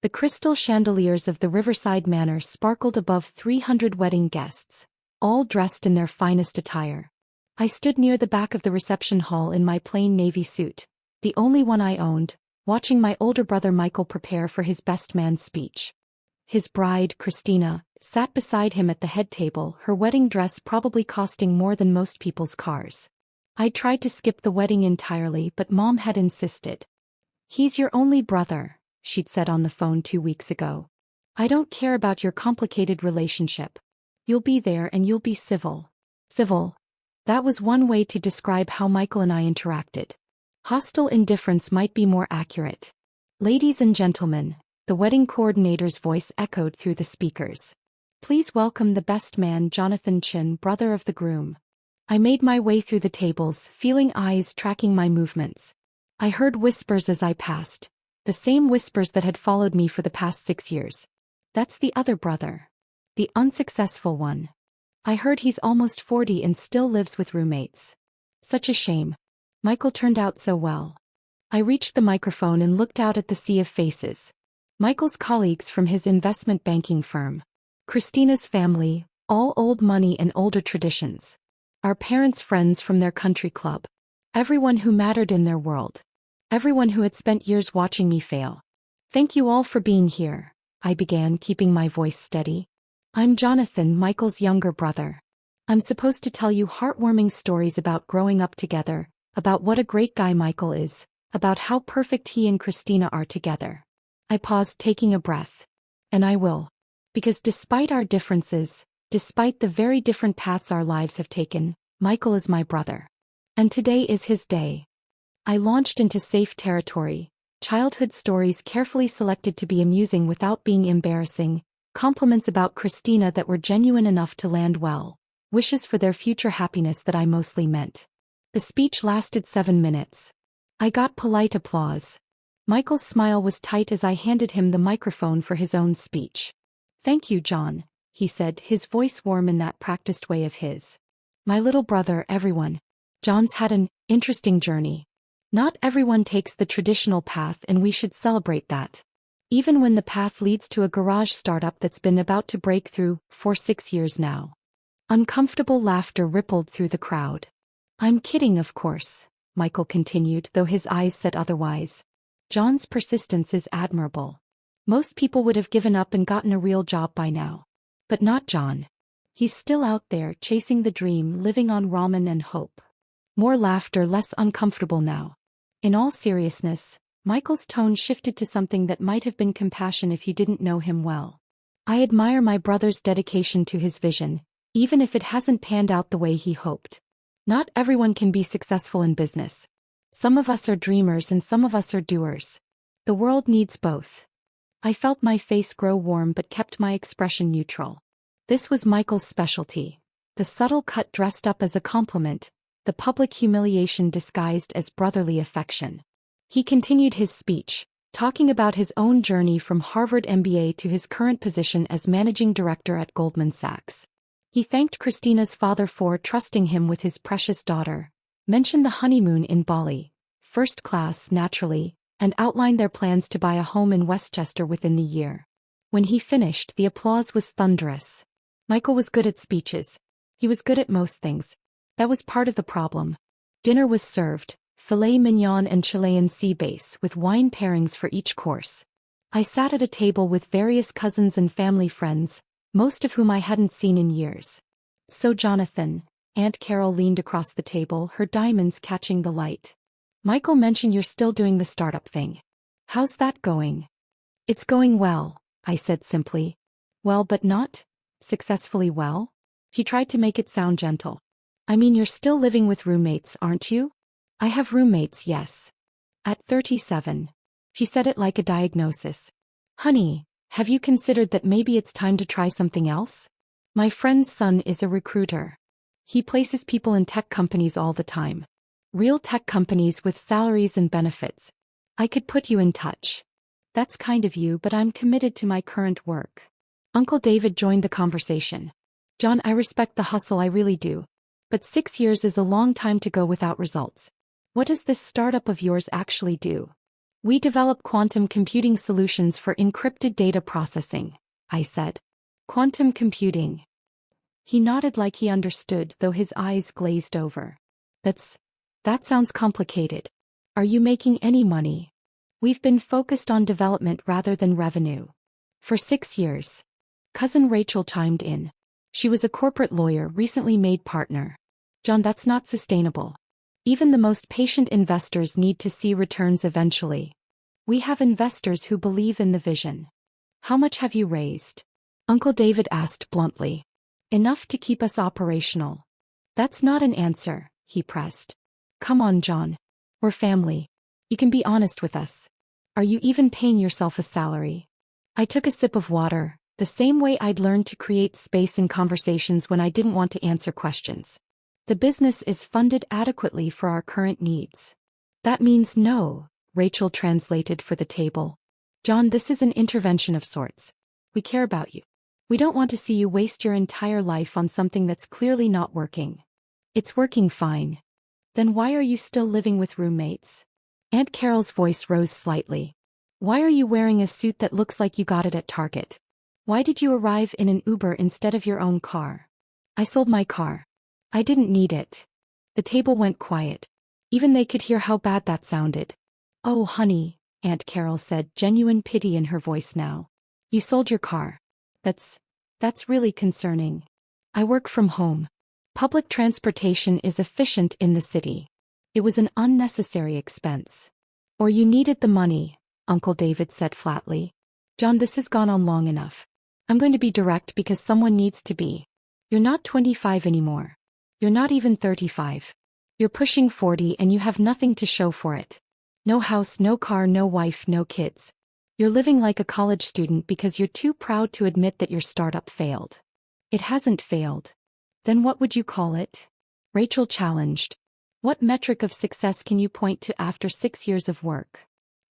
The crystal chandeliers of the Riverside Manor sparkled above 300 wedding guests, all dressed in their finest attire. I stood near the back of the reception hall in my plain navy suit, the only one I owned, watching my older brother Michael prepare for his best man speech. His bride, Christina, sat beside him at the head table, her wedding dress probably costing more than most people's cars. I tried to skip the wedding entirely, but Mom had insisted. "He's your only brother," she'd said on the phone 2 weeks ago. "I don't care about your complicated relationship. You'll be there and you'll be civil." Civil. That was one way to describe how Michael and I interacted. Hostile indifference might be more accurate. "Ladies and gentlemen," the wedding coordinator's voice echoed through the speakers. "Please welcome the best man, Jonathan Chin, brother of the groom." I made my way through the tables, feeling eyes tracking my movements. I heard whispers as I passed, the same whispers that had followed me for the past 6 years. "That's the other brother. The unsuccessful one. I heard he's almost 40 and still lives with roommates. Such a shame. Michael turned out so well." I reached the microphone and looked out at the sea of faces. Michael's colleagues from his investment banking firm. Christina's family, all old money and older traditions. Our parents' friends from their country club. Everyone who mattered in their world. Everyone who had spent years watching me fail. "Thank you all for being here," I began, keeping my voice steady. "I'm Jonathan, Michael's younger brother. I'm supposed to tell you heartwarming stories about growing up together, about what a great guy Michael is, about how perfect he and Christina are together." I paused, taking a breath. "And I will. Because despite our differences, despite the very different paths our lives have taken, Michael is my brother. And today is his day." I launched into safe territory, childhood stories carefully selected to be amusing without being embarrassing, compliments about Christina that were genuine enough to land well, wishes for their future happiness that I mostly meant. The speech lasted 7 minutes. I got polite applause. Michael's smile was tight as I handed him the microphone for his own speech. "Thank you, John," he said, his voice warm in that practiced way of his. "My little brother, everyone. John's had an interesting journey. Not everyone takes the traditional path, and we should celebrate that. Even when the path leads to a garage startup that's been about to break through for 6 years now." Uncomfortable laughter rippled through the crowd. "I'm kidding, of course," Michael continued, though his eyes said otherwise. "John's persistence is admirable. Most people would have given up and gotten a real job by now. But not John. He's still out there, chasing the dream, living on ramen and hope." More laughter, less uncomfortable now. In all seriousness, Michael's tone shifted to something that might have been compassion if you didn't know him well. "I admire my brother's dedication to his vision, even if it hasn't panned out the way he hoped. Not everyone can be successful in business. Some of us are dreamers and some of us are doers. The world needs both." I felt my face grow warm but kept my expression neutral. This was Michael's specialty. The subtle cut dressed up as a compliment, the public humiliation disguised as brotherly affection. He continued his speech, talking about his own journey from Harvard MBA to his current position as managing director at Goldman Sachs. He thanked Christina's father for trusting him with his precious daughter, mentioned the honeymoon in Bali, first class naturally, and outlined their plans to buy a home in Westchester within the year. When he finished, the applause was thunderous. Michael was good at speeches. He was good at most things. That was part of the problem. Dinner was served, filet mignon and Chilean sea bass with wine pairings for each course. I sat at a table with various cousins and family friends, most of whom I hadn't seen in years. "So Jonathan," Aunt Carol leaned across the table, her diamonds catching the light. "Michael mentioned you're still doing the startup thing. How's that going?" "It's going well," I said simply. "Well, but not successfully well?" He tried to make it sound gentle. "I mean, you're still living with roommates, aren't you?" "I have roommates, yes. At 37. She said it like a diagnosis. "Honey, have you considered that maybe it's time to try something else? My friend's son is a recruiter. He places people in tech companies all the time. Real tech companies with salaries and benefits. I could put you in touch." "That's kind of you, but I'm committed to my current work." Uncle David joined the conversation. "John, I respect the hustle, I really do. But 6 years is a long time to go without results. What does this startup of yours actually do?" We develop quantum computing solutions for encrypted data processing, I said. Quantum computing. He nodded like he understood, though his eyes glazed over. That sounds complicated. Are you making any money? We've been focused on development rather than revenue. For 6 years. Cousin Rachel chimed in. She was a corporate lawyer, recently made partner. John, that's not sustainable. Even the most patient investors need to see returns eventually. We have investors who believe in the vision. How much have you raised? Uncle David asked bluntly. Enough to keep us operational. That's not an answer, he pressed. Come on, John. We're family. You can be honest with us. Are you even paying yourself a salary? I took a sip of water, the same way I'd learned to create space in conversations when I didn't want to answer questions. The business is funded adequately for our current needs. That means no, Rachel translated for the table. John, this is an intervention of sorts. We care about you. We don't want to see you waste your entire life on something that's clearly not working. It's working fine. Then why are you still living with roommates? Aunt Carol's voice rose slightly. Why are you wearing a suit that looks like you got it at Target? Why did you arrive in an Uber instead of your own car? I sold my car. I didn't need it. The table went quiet. Even they could hear how bad that sounded. Oh, honey, Aunt Carol said, genuine pity in her voice now. You sold your car. That's really concerning. I work from home. Public transportation is efficient in the city. It was an unnecessary expense. Or you needed the money, Uncle David said flatly. John, this has gone on long enough. I'm going to be direct because someone needs to be. You're not 25 anymore. You're not even 35. You're pushing 40 and you have nothing to show for it. No house, no car, no wife, no kids. You're living like a college student because you're too proud to admit that your startup failed. It hasn't failed. Then what would you call it? Rachel challenged. What metric of success can you point to after 6 years of work?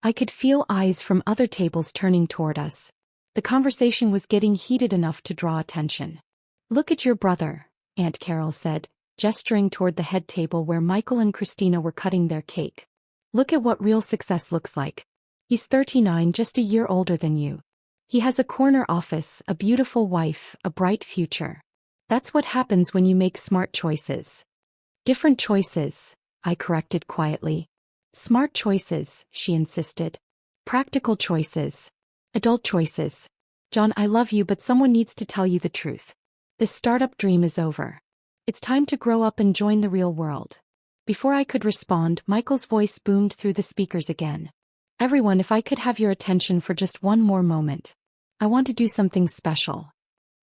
I could feel eyes from other tables turning toward us. The conversation was getting heated enough to draw attention. Look at your brother, Aunt Carol said, gesturing toward the head table where Michael and Christina were cutting their cake. Look at what real success looks like. He's 39, just a year older than you. He has a corner office, a beautiful wife, a bright future. That's what happens when you make smart choices. Different choices, I corrected quietly. Smart choices, she insisted. Practical choices. Adult choices. John, I love you, but someone needs to tell you the truth. This startup dream is over. It's time to grow up and join the real world. Before I could respond, Michael's voice boomed through the speakers again. Everyone, if I could have your attention for just one more moment. I want to do something special.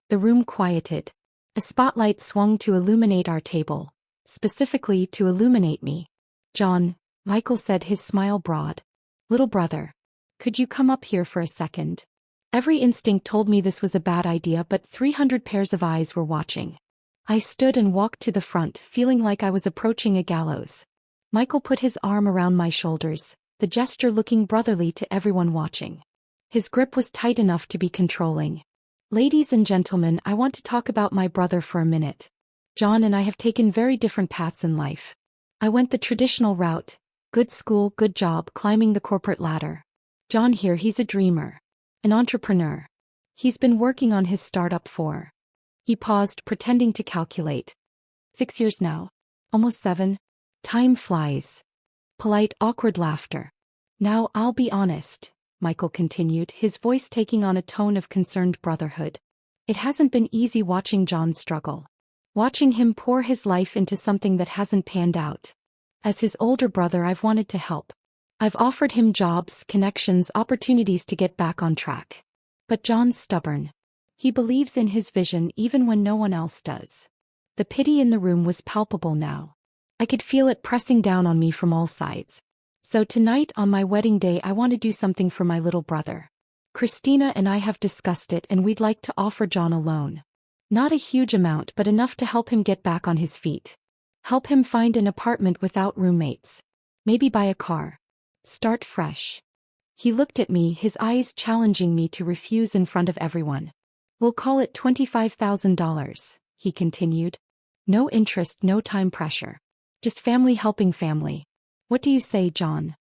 The room quieted. A spotlight swung to illuminate our table, specifically to illuminate me. John, Michael said, his smile broad. Little brother, could you come up here for a second? Every instinct told me this was a bad idea, but 300 pairs of eyes were watching. I stood and walked to the front, feeling like I was approaching a gallows. Michael put his arm around my shoulders, the gesture looking brotherly to everyone watching. His grip was tight enough to be controlling. Ladies and gentlemen, I want to talk about my brother for a minute. John and I have taken very different paths in life. I went the traditional route, good school, good job, climbing the corporate ladder. John here, he's a dreamer. An entrepreneur. He's been working on his startup for. He paused, pretending to calculate. 6 years now. Almost 7. Time flies. Polite, awkward laughter. Now, I'll be honest, Michael continued, his voice taking on a tone of concerned brotherhood. It hasn't been easy watching John struggle. Watching him pour his life into something that hasn't panned out. As his older brother, I've wanted to help. I've offered him jobs, connections, opportunities to get back on track. But John's stubborn. He believes in his vision even when no one else does. The pity in the room was palpable now. I could feel it pressing down on me from all sides. So tonight on my wedding day, I want to do something for my little brother. Christina and I have discussed it, and we'd like to offer John a loan. Not a huge amount, but enough to help him get back on his feet. Help him find an apartment without roommates. Maybe buy a car. Start fresh. He looked at me, his eyes challenging me to refuse in front of everyone. We'll call it $25,000, he continued. No interest, no time pressure. Just family helping family. What do you say, John?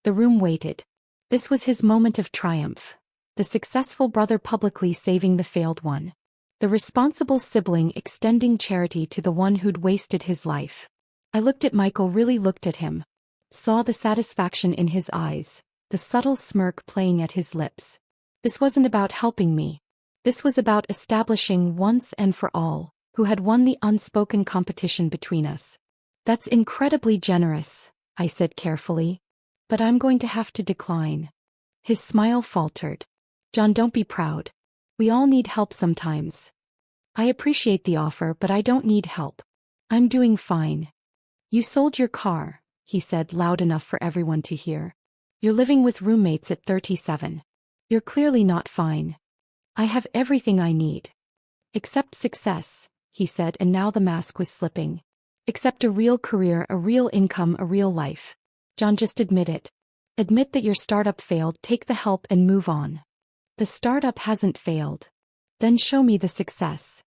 The room waited. This was his moment of triumph. The successful brother publicly saving the failed one. The responsible sibling extending charity to the one who'd wasted his life. I looked at Michael, really looked at him. Saw the satisfaction in his eyes, the subtle smirk playing at his lips. This wasn't about helping me. This was about establishing once and for all who had won the unspoken competition between us. That's incredibly generous, I said carefully. But I'm going to have to decline. His smile faltered. John, don't be proud. We all need help sometimes. I appreciate the offer, but I don't need help. I'm doing fine. You sold your car, he said loud enough for everyone to hear. You're living with roommates at 37. You're clearly not fine. I have everything I need. Except success, he said, and now the mask was slipping. Except a real career, a real income, a real life. John, just admit it. Admit that your startup failed, take the help and move on. The startup hasn't failed. Then show me the success.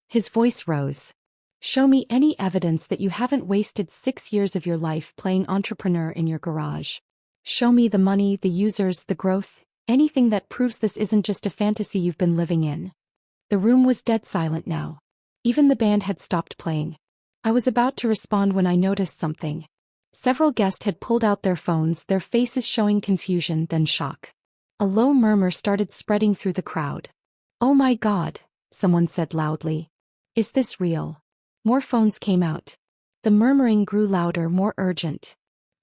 His voice rose. Show me any evidence that you haven't wasted 6 years of your life playing entrepreneur in your garage. Show me the money, the users, the growth, anything that proves this isn't just a fantasy you've been living in. The room was dead silent now. Even the band had stopped playing. I was about to respond when I noticed something. Several guests had pulled out their phones, their faces showing confusion, then shock. A low murmur started spreading through the crowd. Oh my God, someone said loudly. Is this real? More phones came out. The murmuring grew louder, more urgent.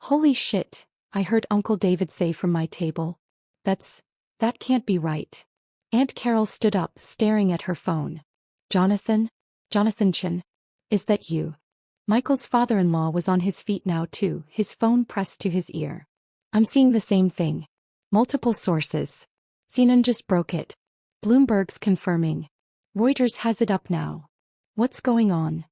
Holy shit, I heard Uncle David say from my table. That can't be right. Aunt Carol stood up, staring at her phone. Jonathan Chin, is that you? Michael's father-in-law was on his feet now too, his phone pressed to his ear. I'm seeing the same thing. Multiple sources. CNN just broke it. Bloomberg's confirming. Reuters has it up now. What's going on?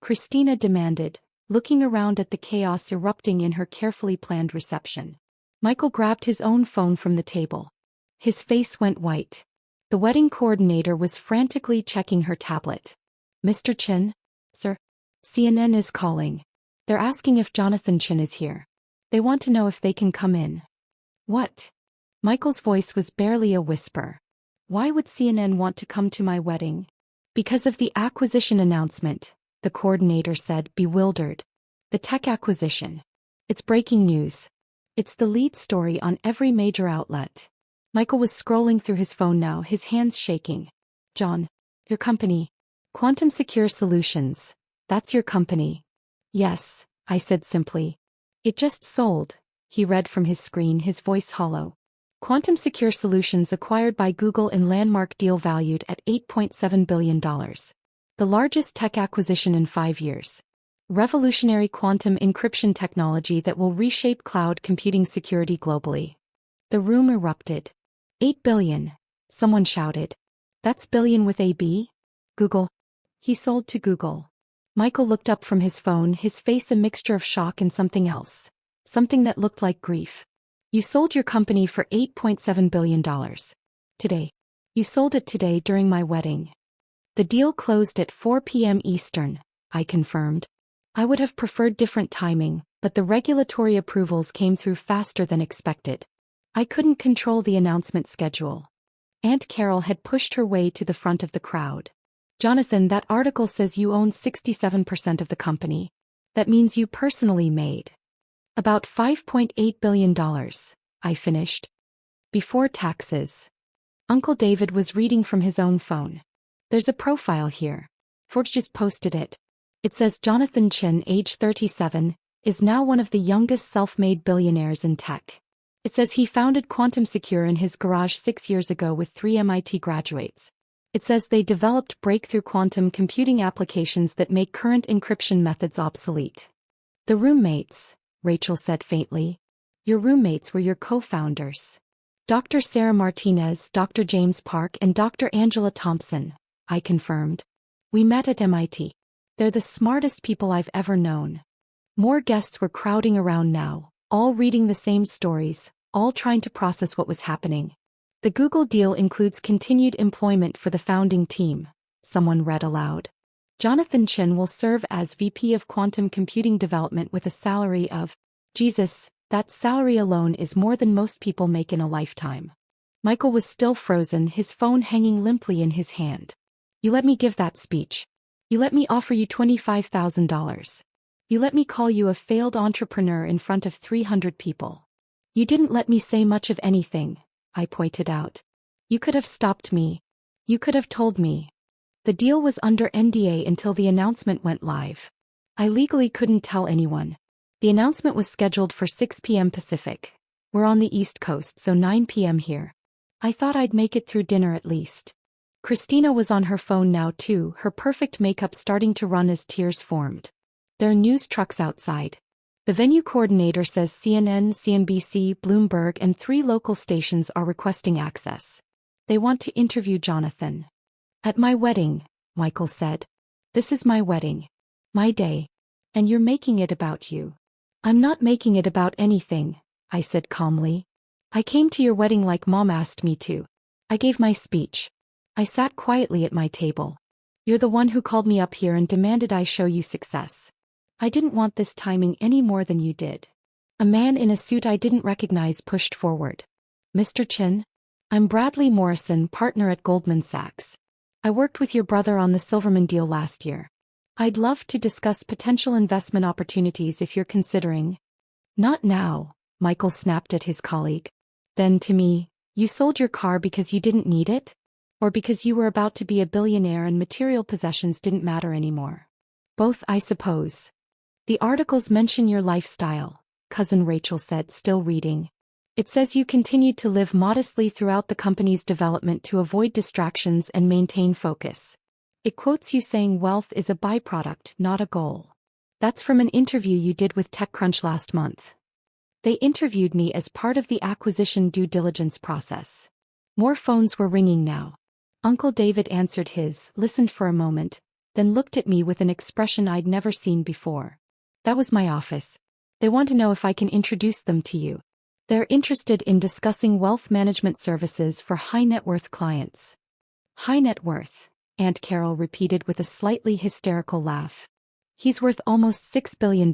Christina demanded, looking around at the chaos erupting in her carefully planned reception. Michael grabbed his own phone from the table. His face went white. The wedding coordinator was frantically checking her tablet. Mr. Chin? Sir? CNN is calling. They're asking if Jonathan Chin is here. They want to know if they can come in. What? Michael's voice was barely a whisper. Why would CNN want to come to my wedding? Because of the acquisition announcement, the coordinator said, bewildered. The tech acquisition. It's breaking news. It's the lead story on every major outlet. Michael was scrolling through his phone now, his hands shaking. John, your company. Quantum Secure Solutions. That's your company. Yes, I said simply. It just sold, he read from his screen, his voice hollow. Quantum Secure Solutions acquired by Google in landmark deal valued at $8.7 billion. The largest tech acquisition in 5 years. Revolutionary quantum encryption technology that will reshape cloud computing security globally. The room erupted. 8 billion, someone shouted. That's billion with a B? Google. He sold to Google. Michael looked up from his phone, his face a mixture of shock and something else. Something that looked like grief. You sold your company for $8.7 billion. Today. You sold it today during my wedding. The deal closed at 4 p.m. Eastern, I confirmed. I would have preferred different timing, but the regulatory approvals came through faster than expected. I couldn't control the announcement schedule. Aunt Carol had pushed her way to the front of the crowd. Jonathan, that article says you own 67% of the company. That means you personally made about $5.8 billion, I finished. Before taxes. Uncle David was reading from his own phone. There's a profile here. Forbes just posted it. It says Jonathan Chin, age 37, is now one of the youngest self-made billionaires in tech. It says he founded Quantum Secure in his garage 6 years ago with 3 MIT graduates. It says they developed breakthrough quantum computing applications that make current encryption methods obsolete. The roommates, Rachel said faintly. Your roommates were your co-founders. Dr. Sarah Martinez, Dr. James Park, and Dr. Angela Thompson, I confirmed. We met at MIT. They're the smartest people I've ever known. More guests were crowding around now, all reading the same stories, all trying to process what was happening. The Google deal includes continued employment for the founding team, someone read aloud. Jonathan Chin will serve as VP of Quantum Computing Development with a salary of, Jesus, That salary alone is more than most people make in a lifetime. Michael was still frozen, his phone hanging limply in his hand. You let me give that speech. You let me offer you $25,000. You let me call you a failed entrepreneur in front of 300 people. You didn't let me say much of anything, I pointed out. You could have stopped me. You could have told me. The deal was under NDA until the announcement went live. I legally couldn't tell anyone. The announcement was scheduled for 6 p.m. Pacific. We're on the East Coast, so 9 p.m. here. I thought I'd make it through dinner at least. Christina was on her phone now too, her perfect makeup starting to run as tears formed. There are news trucks outside. The venue coordinator says CNN, CNBC, Bloomberg, and 3 local stations are requesting access. They want to interview Jonathan. At my wedding, Michael said. This is my wedding. My day. And you're making it about you. I'm not making it about anything, I said calmly. I came to your wedding like Mom asked me to. I gave my speech. I sat quietly at my table. You're the one who called me up here and demanded I show you success. I didn't want this timing any more than you did. A man in a suit I didn't recognize pushed forward. Mr. Chin? I'm Bradley Morrison, partner at Goldman Sachs. I worked with your brother on the Silverman deal last year. I'd love to discuss potential investment opportunities if you're considering. Not now, Michael snapped at his colleague. Then to me, you sold your car because you didn't need it? Or because you were about to be a billionaire and material possessions didn't matter anymore? Both, I suppose. The articles mention your lifestyle, Cousin Rachel said, still reading. It says you continued to live modestly throughout the company's development to avoid distractions and maintain focus. It quotes you saying wealth is a byproduct, not a goal. That's from an interview you did with TechCrunch last month. They interviewed me as part of the acquisition due diligence process. More phones were ringing now. Uncle David answered his, listened for a moment, then looked at me with an expression I'd never seen before. That was my office. They want to know if I can introduce them to you. They're interested in discussing wealth management services for high-net-worth clients. High net worth, Aunt Carol repeated with a slightly hysterical laugh. He's worth almost $6 billion.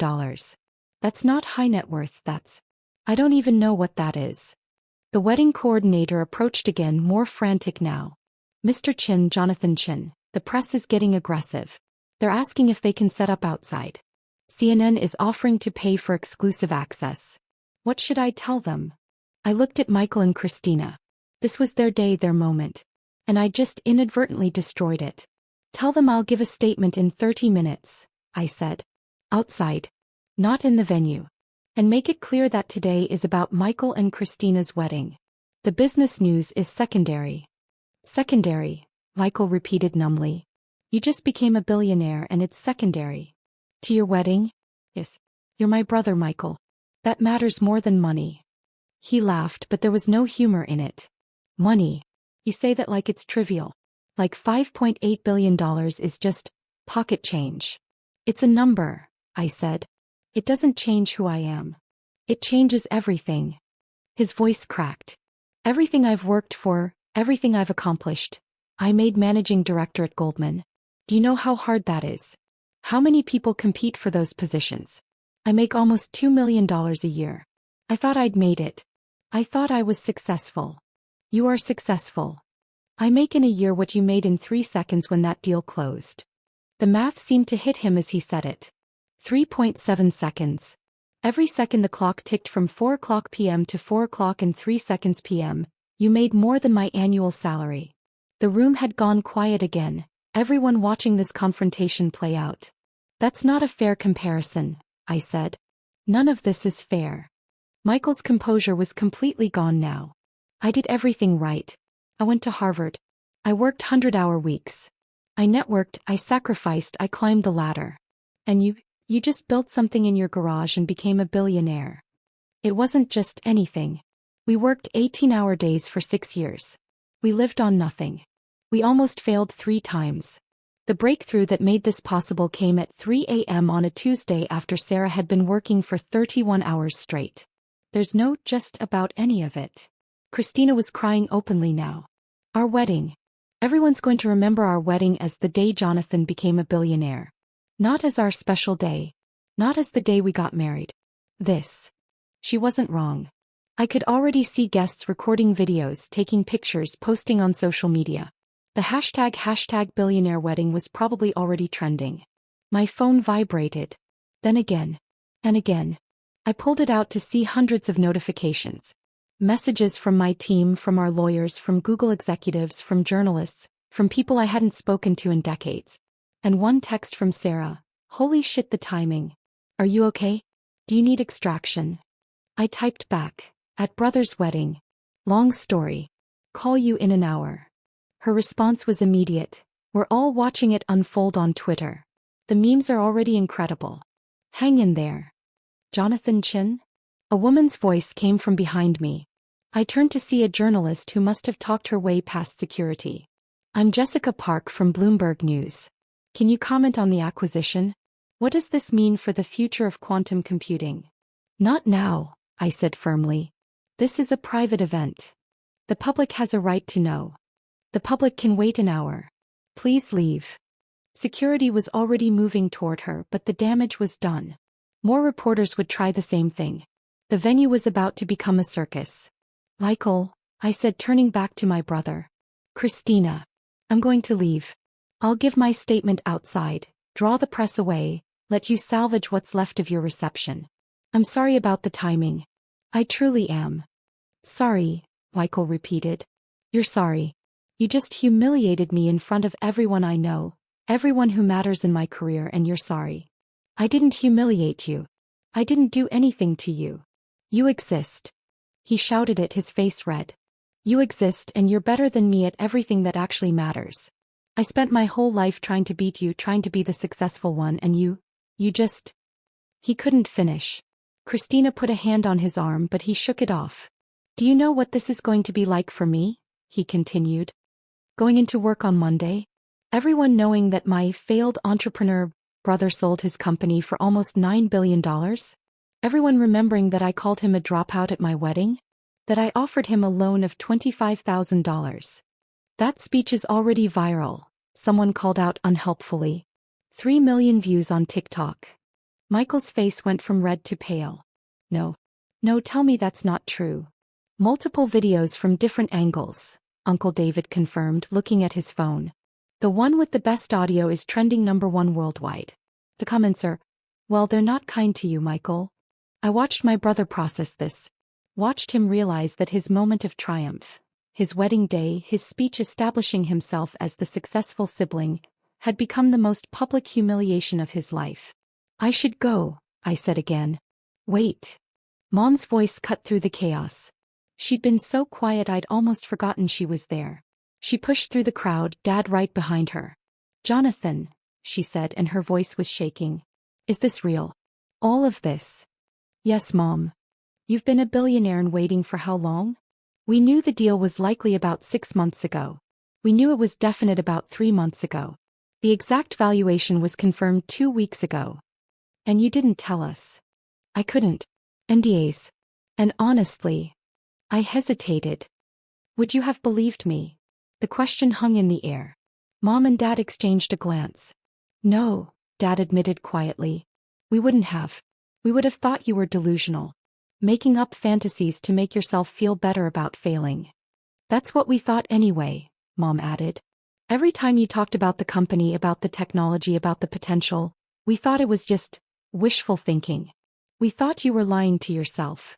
That's not high net worth, that's... I don't even know what that is. The wedding coordinator approached again, more frantic now. Mr. Chin, Jonathan Chin, the press is getting aggressive. They're asking if they can set up outside. CNN is offering to pay for exclusive access. What should I tell them? I looked at Michael and Christina. This was their day, their moment. And I just inadvertently destroyed it. Tell them I'll give a statement in 30 minutes, I said. Outside. Not in the venue. And make it clear that today is about Michael and Christina's wedding. The business news is secondary. Secondary, Michael repeated numbly. You just became a billionaire and it's secondary. To your wedding? Yes. You're my brother, Michael. That matters more than money. He laughed, but there was no humor in it. Money. You say that like it's trivial. Like $5.8 billion is just pocket change. It's a number, I said. It doesn't change who I am. It changes everything. His voice cracked. Everything I've worked for, everything I've accomplished. I made managing director at Goldman. Do you know how hard that is? How many people compete for those positions? I make almost $2 million a year. I thought I'd made it. I thought I was successful. You are successful. I make in a year what you made in 3 seconds when that deal closed. The math seemed to hit him as he said it. 3.7 seconds. Every second the clock ticked from 4:00 p.m. to 4:03 p.m., you made more than my annual salary. The room had gone quiet again, everyone watching this confrontation play out. That's not a fair comparison, I said. None of this is fair. Michael's composure was completely gone now. I did everything right. I went to Harvard. I worked 100-hour weeks. I networked, I sacrificed, I climbed the ladder. And you just built something in your garage and became a billionaire. It wasn't just anything. We worked 18-hour days for 6 years. We lived on nothing. We almost failed 3 times. The breakthrough that made this possible came at 3 a.m. on a Tuesday after Sarah had been working for 31 hours straight. There's no just about any of it. Christina was crying openly now. Our wedding. Everyone's going to remember our wedding as the day Jonathan became a billionaire. Not as our special day. Not as the day we got married. This. She wasn't wrong. I could already see guests recording videos, taking pictures, posting on social media. The hashtag billionaire wedding was probably already trending. My phone vibrated. Then again. And again. I pulled it out to see hundreds of notifications. Messages from my team, from our lawyers, from Google executives, from journalists, from people I hadn't spoken to in decades. And one text from Sarah. Holy shit, the timing. Are you okay? Do you need extraction? I typed back. At brother's wedding. Long story. Call you in an hour. Her response was immediate. We're all watching it unfold on Twitter. The memes are already incredible. Hang in there. Jonathan Chin? A woman's voice came from behind me. I turned to see a journalist who must have talked her way past security. I'm Jessica Park from Bloomberg News. Can you comment on the acquisition? What does this mean for the future of quantum computing? Not now, I said firmly. This is a private event. The public has a right to know. The public can wait an hour. Please leave. Security was already moving toward her, but the damage was done. More reporters would try the same thing. The venue was about to become a circus. Michael, I said, turning back to my brother. Christina. I'm going to leave. I'll give my statement outside, draw the press away, let you salvage what's left of your reception. I'm sorry about the timing. I truly am. Sorry, Michael repeated. You're sorry. You just humiliated me in front of everyone I know, everyone who matters in my career, and you're sorry. I didn't humiliate you. I didn't do anything to you. You exist. He shouted it, his face red. You exist, and you're better than me at everything that actually matters. I spent my whole life trying to beat you, trying to be the successful one, and you just... He couldn't finish. Christina put a hand on his arm, but he shook it off. Do you know what this is going to be like for me? He continued. Going into work on Monday? Everyone knowing that my failed entrepreneur brother sold his company for almost $9 billion? Everyone remembering that I called him a dropout at my wedding? That I offered him a loan of $25,000. That speech is already viral, someone called out unhelpfully. 3 million views on TikTok. Michael's face went from red to pale. No, tell me that's not true. Multiple videos from different angles, Uncle David confirmed, looking at his phone. The one with the best audio is trending #1 worldwide. The comments are, well, they're not kind to you, Michael. I watched my brother process this. Watched him realize that his moment of triumph, his wedding day, his speech establishing himself as the successful sibling, had become the most public humiliation of his life. I should go, I said again. Wait. Mom's voice cut through the chaos. She'd been so quiet I'd almost forgotten she was there. She pushed through the crowd, Dad right behind her. Jonathan, she said, and her voice was shaking. Is this real? All of this? Yes, Mom. You've been a billionaire and waiting for how long? We knew the deal was likely about 6 months ago. We knew it was definite about 3 months ago. The exact valuation was confirmed 2 weeks ago. And you didn't tell us. I couldn't. NDAs. And honestly, I hesitated. Would you have believed me? The question hung in the air. Mom and Dad exchanged a glance. No, Dad admitted quietly. We wouldn't have. We would have thought you were delusional. Making up fantasies to make yourself feel better about failing. That's what we thought anyway, Mom added. Every time you talked about the company, about the technology, about the potential, we thought it was just wishful thinking. We thought you were lying to yourself.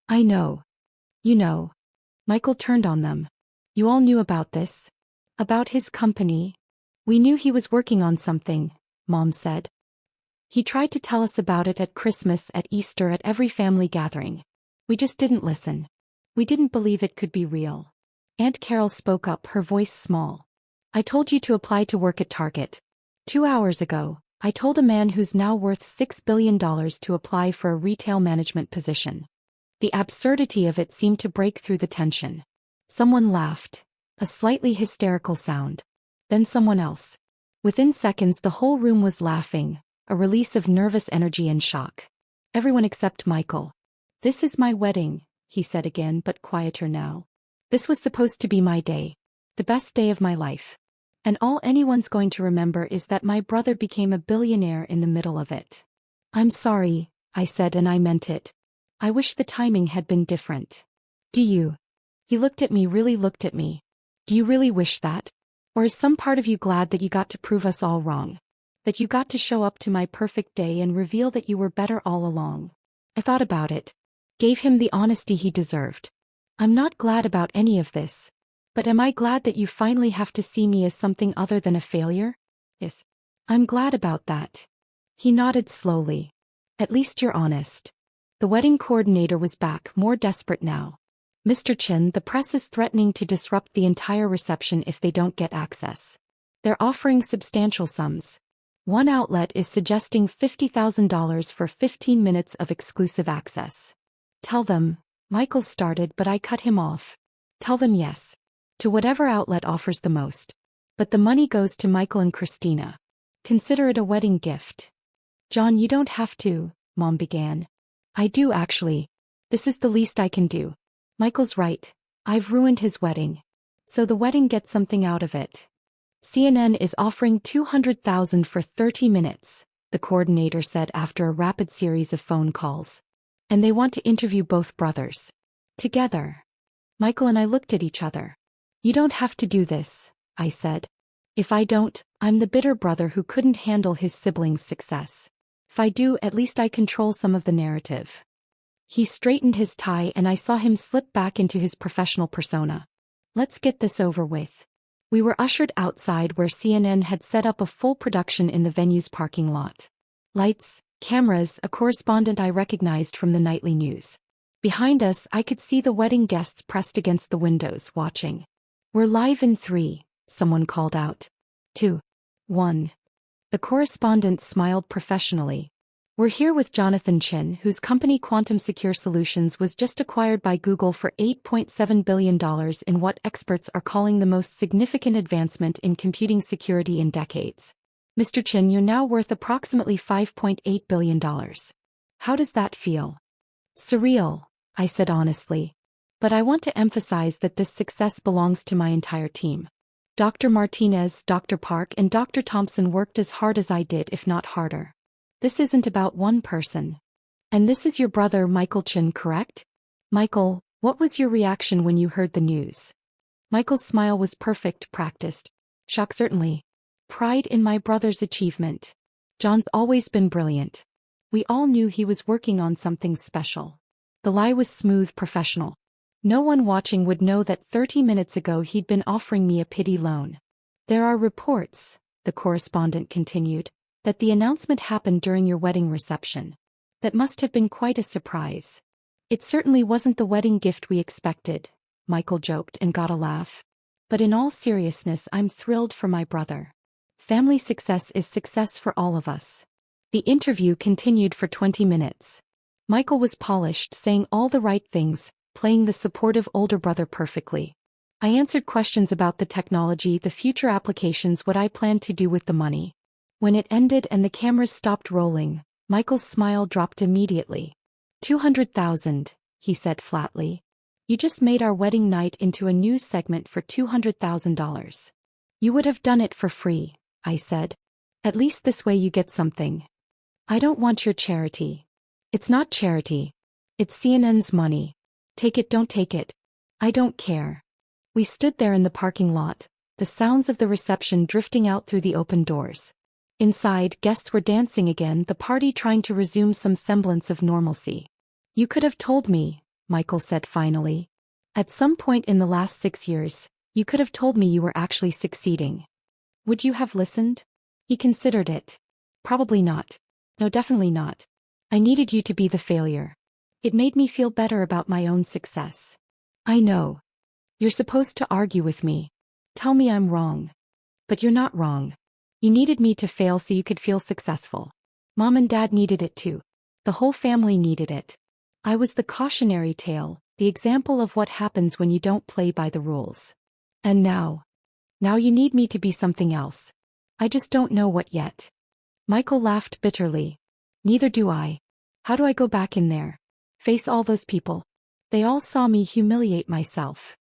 I know. You know. Michael turned on them. You all knew about this? About his company? We knew he was working on something, Mom said. He tried to tell us about it at Christmas, at Easter, at every family gathering. We just didn't listen. We didn't believe it could be real. Aunt Carol spoke up, her voice small. I told you to apply to work at Target. 2 hours ago, I told a man who's now worth $6 billion to apply for a retail management position. The absurdity of it seemed to break through the tension. Someone laughed, a slightly hysterical sound. Then someone else. Within seconds the whole room was laughing, a release of nervous energy and shock. Everyone except Michael. This is my wedding, he said again, but quieter now. This was supposed to be my day. The best day of my life. And all anyone's going to remember is that my brother became a billionaire in the middle of it. I'm sorry, I said, and I meant it. I wish the timing had been different. Do you? He looked at me, really looked at me. Do you really wish that? Or is some part of you glad that you got to prove us all wrong? That you got to show up to my perfect day and reveal that you were better all along? I thought about it. Gave him the honesty he deserved. I'm not glad about any of this. But am I glad that you finally have to see me as something other than a failure? Yes. I'm glad about that. He nodded slowly. At least you're honest. The wedding coordinator was back, more desperate now. Mr. Chin, the press is threatening to disrupt the entire reception if they don't get access. They're offering substantial sums. One outlet is suggesting $50,000 for 15 minutes of exclusive access. Tell them, Michael started, but I cut him off. Tell them yes. To whatever outlet offers the most. But the money goes to Michael and Christina. Consider it a wedding gift. John, you don't have to, Mom began. I do actually. This is the least I can do. Michael's right. I've ruined his wedding. So the wedding gets something out of it. CNN is offering $200,000 for 30 minutes, the coordinator said after a rapid series of phone calls. And they want to interview both brothers. Together. Michael and I looked at each other. You don't have to do this, I said. If I don't, I'm the bitter brother who couldn't handle his siblings' success. If I do, at least I control some of the narrative. He straightened his tie and I saw him slip back into his professional persona. Let's get this over with. We were ushered outside where CNN had set up a full production in the venue's parking lot. Lights, cameras, a correspondent I recognized from the nightly news. Behind us, I could see the wedding guests pressed against the windows, watching. We're live in 3, someone called out. 2, 1. The correspondent smiled professionally. We're here with Jonathan Chin, whose company Quantum Secure Solutions was just acquired by Google for $8.7 billion in what experts are calling the most significant advancement in computing security in decades. Mr. Chin, you're now worth approximately $5.8 billion. How does that feel? Surreal, I said honestly. But I want to emphasize that this success belongs to my entire team. Dr. Martinez, Dr. Park, and Dr. Thompson worked as hard as I did, if not harder. This isn't about one person. And this is your brother Michael Chin, correct? Michael, what was your reaction when you heard the news? Michael's smile was perfect, practiced. Shock certainly. Pride in my brother's achievement. John's always been brilliant. We all knew he was working on something special. The lie was smooth, professional. No one watching would know that 30 minutes ago he'd been offering me a pity loan. There are reports, the correspondent continued, that the announcement happened during your wedding reception. That must have been quite a surprise. It certainly wasn't the wedding gift we expected, Michael joked and got a laugh. But in all seriousness, I'm thrilled for my brother. Family success is success for all of us. The interview continued for 20 minutes. Michael was polished, saying all the right things, playing the supportive older brother perfectly. I answered questions about the technology, the future applications, what I planned to do with the money. When it ended and the cameras stopped rolling, Michael's smile dropped immediately. 200,000, he said flatly. You just made our wedding night into a news segment for $200,000. You would have done it for free, I said. At least this way you get something. I don't want your charity. It's not charity. It's CNN's money. Take it, don't take it. I don't care. We stood there in the parking lot, the sounds of the reception drifting out through the open doors. Inside, guests were dancing again, the party trying to resume some semblance of normalcy. You could have told me, Michael said finally. At some point in the last 6 years, you could have told me you were actually succeeding. Would you have listened? He considered it. Probably not. No, definitely not. I needed you to be the failure. It made me feel better about my own success. I know. You're supposed to argue with me. Tell me I'm wrong. But you're not wrong. You needed me to fail so you could feel successful. Mom and Dad needed it too. The whole family needed it. I was the cautionary tale, the example of what happens when you don't play by the rules. And now you need me to be something else. I just don't know what yet. Michael laughed bitterly. Neither do I. How do I go back in there? Face all those people? They all saw me humiliate myself.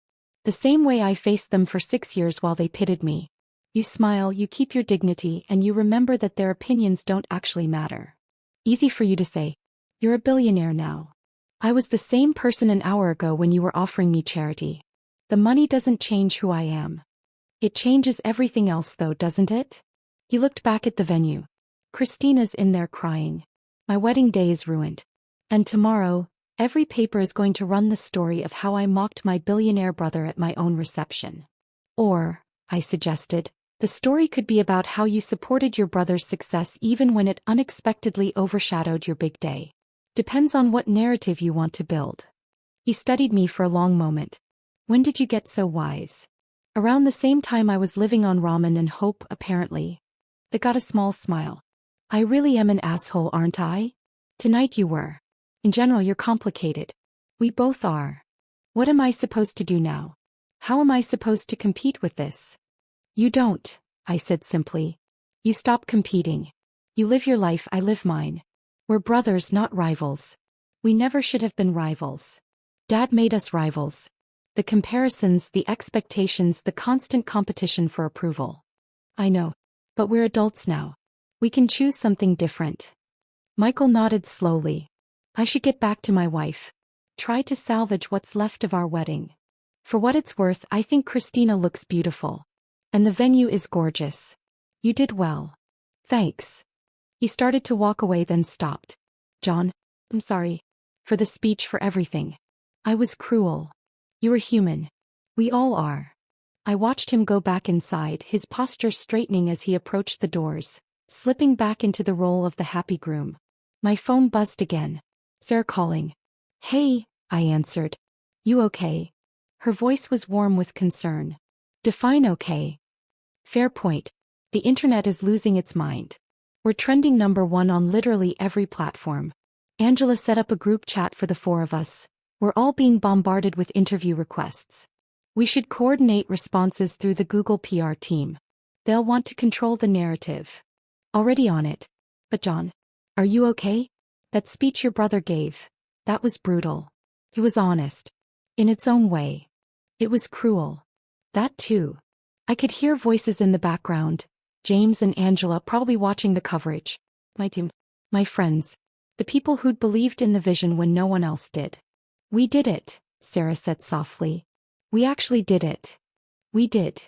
The same way I faced them for 6 years while they pitted me. You smile, you keep your dignity, and you remember that their opinions don't actually matter. Easy for you to say. You're a billionaire now. I was the same person an hour ago when you were offering me charity. The money doesn't change who I am. It changes everything else though, doesn't it? He looked back at the venue. Christina's in there crying. My wedding day is ruined. And tomorrow, every paper is going to run the story of how I mocked my billionaire brother at my own reception. Or, I suggested, the story could be about how you supported your brother's success even when it unexpectedly overshadowed your big day. Depends on what narrative you want to build. He studied me for a long moment. When did you get so wise? Around the same time I was living on ramen and hope, apparently. They got a small smile. I really am an asshole, aren't I? Tonight you were. In general, you're complicated. We both are. What am I supposed to do now? How am I supposed to compete with this? You don't, I said simply. You stop competing. You live your life, I live mine. We're brothers, not rivals. We never should have been rivals. Dad made us rivals. The comparisons, the expectations, the constant competition for approval. I know. But we're adults now. We can choose something different. Michael nodded slowly. I should get back to my wife. Try to salvage what's left of our wedding. For what it's worth, I think Christina looks beautiful. And the venue is gorgeous. You did well. Thanks. He started to walk away, then stopped. John, I'm sorry. For the speech, for everything. I was cruel. You were human. We all are. I watched him go back inside, his posture straightening as he approached the doors, slipping back into the role of the happy groom. My phone buzzed again. Sarah calling. Hey, I answered. You okay? Her voice was warm with concern. Define okay. Fair point. The internet is losing its mind. We're trending #1 on literally every platform. Angela set up a group chat for the 4 of us. We're all being bombarded with interview requests. We should coordinate responses through the Google PR team. They'll want to control the narrative. Already on it. But John, are you okay? That speech your brother gave, that was brutal. He was honest. In its own way. It was cruel. That too. I could hear voices in the background. James and Angela probably watching the coverage. My team. My friends. The people who'd believed in the vision when no one else did. We did it, Sarah said softly. We actually did it. We did.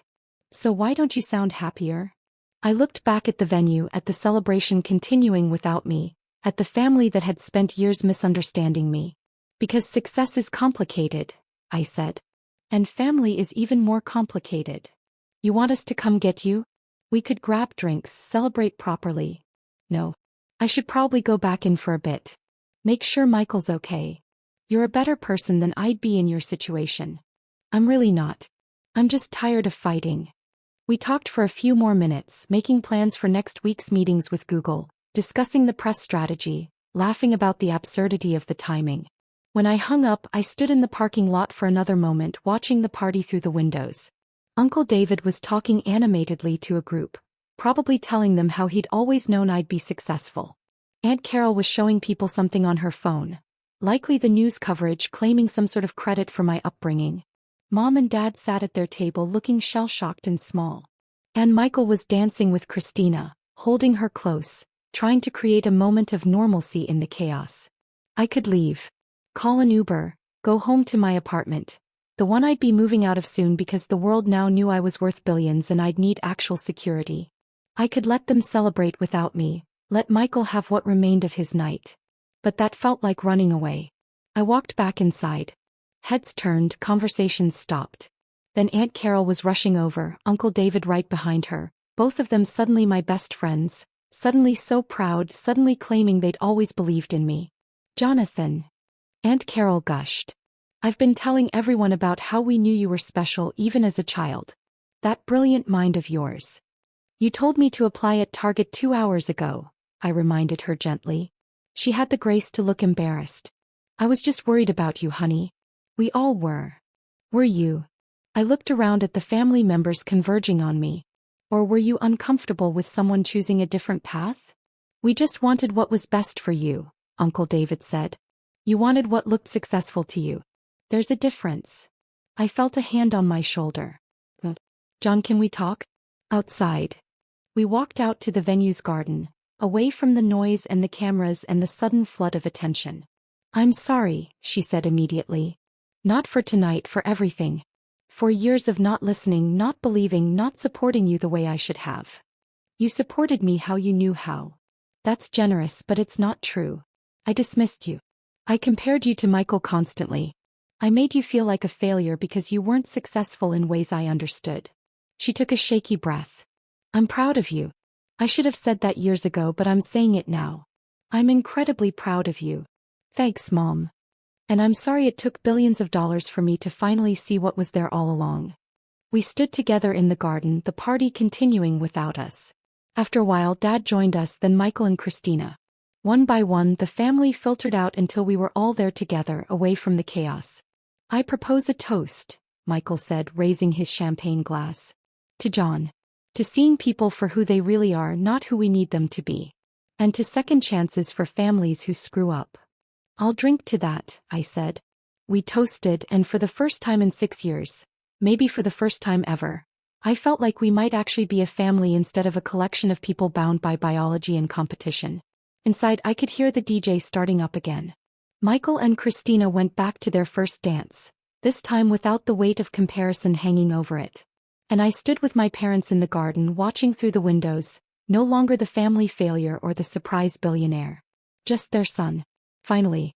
So why don't you sound happier? I looked back at the venue, at the celebration continuing without me, at the family that had spent years misunderstanding me. Because success is complicated, I said. And family is even more complicated. You want us to come get you? We could grab drinks, celebrate properly. No. I should probably go back in for a bit. Make sure Michael's okay. You're a better person than I'd be in your situation. I'm really not. I'm just tired of fighting. We talked for a few more minutes, making plans for next week's meetings with Google, discussing the press strategy, laughing about the absurdity of the timing. When I hung up, I stood in the parking lot for another moment, watching the party through the windows. Uncle David was talking animatedly to a group, probably telling them how he'd always known I'd be successful. Aunt Carol was showing people something on her phone. Likely the news coverage claiming some sort of credit for my upbringing. Mom and Dad sat at their table looking shell-shocked and small. And Michael was dancing with Christina, holding her close, trying to create a moment of normalcy in the chaos. I could leave. Call an Uber, go home to my apartment. The one I'd be moving out of soon because the world now knew I was worth billions and I'd need actual security. I could let them celebrate without me, let Michael have what remained of his night. But that felt like running away. I walked back inside. Heads turned, conversations stopped. Then Aunt Carol was rushing over, Uncle David right behind her, both of them suddenly my best friends, suddenly so proud, suddenly claiming they'd always believed in me. Jonathan. Aunt Carol gushed. I've been telling everyone about how we knew you were special even as a child. That brilliant mind of yours. You told me to apply at Target 2 hours ago, I reminded her gently. She had the grace to look embarrassed. I was just worried about you, honey. We all were. Were you? I looked around at the family members converging on me. Or were you uncomfortable with someone choosing a different path? We just wanted what was best for you, Uncle David said. You wanted what looked successful to you. There's a difference. I felt a hand on my shoulder. John, can we talk? Outside. We walked out to the venue's garden, away from the noise and the cameras and the sudden flood of attention. I'm sorry, she said immediately. Not for tonight, for everything. For years of not listening, not believing, not supporting you the way I should have. You supported me how you knew how. That's generous, but it's not true. I dismissed you. I compared you to Michael constantly. I made you feel like a failure because you weren't successful in ways I understood. She took a shaky breath. I'm proud of you. I should have said that years ago, but I'm saying it now. I'm incredibly proud of you. Thanks, Mom. And I'm sorry it took billions of dollars for me to finally see what was there all along. We stood together in the garden, the party continuing without us. After a while, Dad joined us, then Michael and Christina. One by one, the family filtered out until we were all there together, away from the chaos. I propose a toast, Michael said, raising his champagne glass. To John. To seeing people for who they really are, not who we need them to be. And to second chances for families who screw up. I'll drink to that, I said. We toasted, and for the first time in 6 years, maybe for the first time ever, I felt like we might actually be a family instead of a collection of people bound by biology and competition. Inside, I could hear the DJ starting up again. Michael and Christina went back to their first dance, this time without the weight of comparison hanging over it. And I stood with my parents in the garden, watching through the windows, no longer the family failure or the surprise billionaire. Just their son. Finally,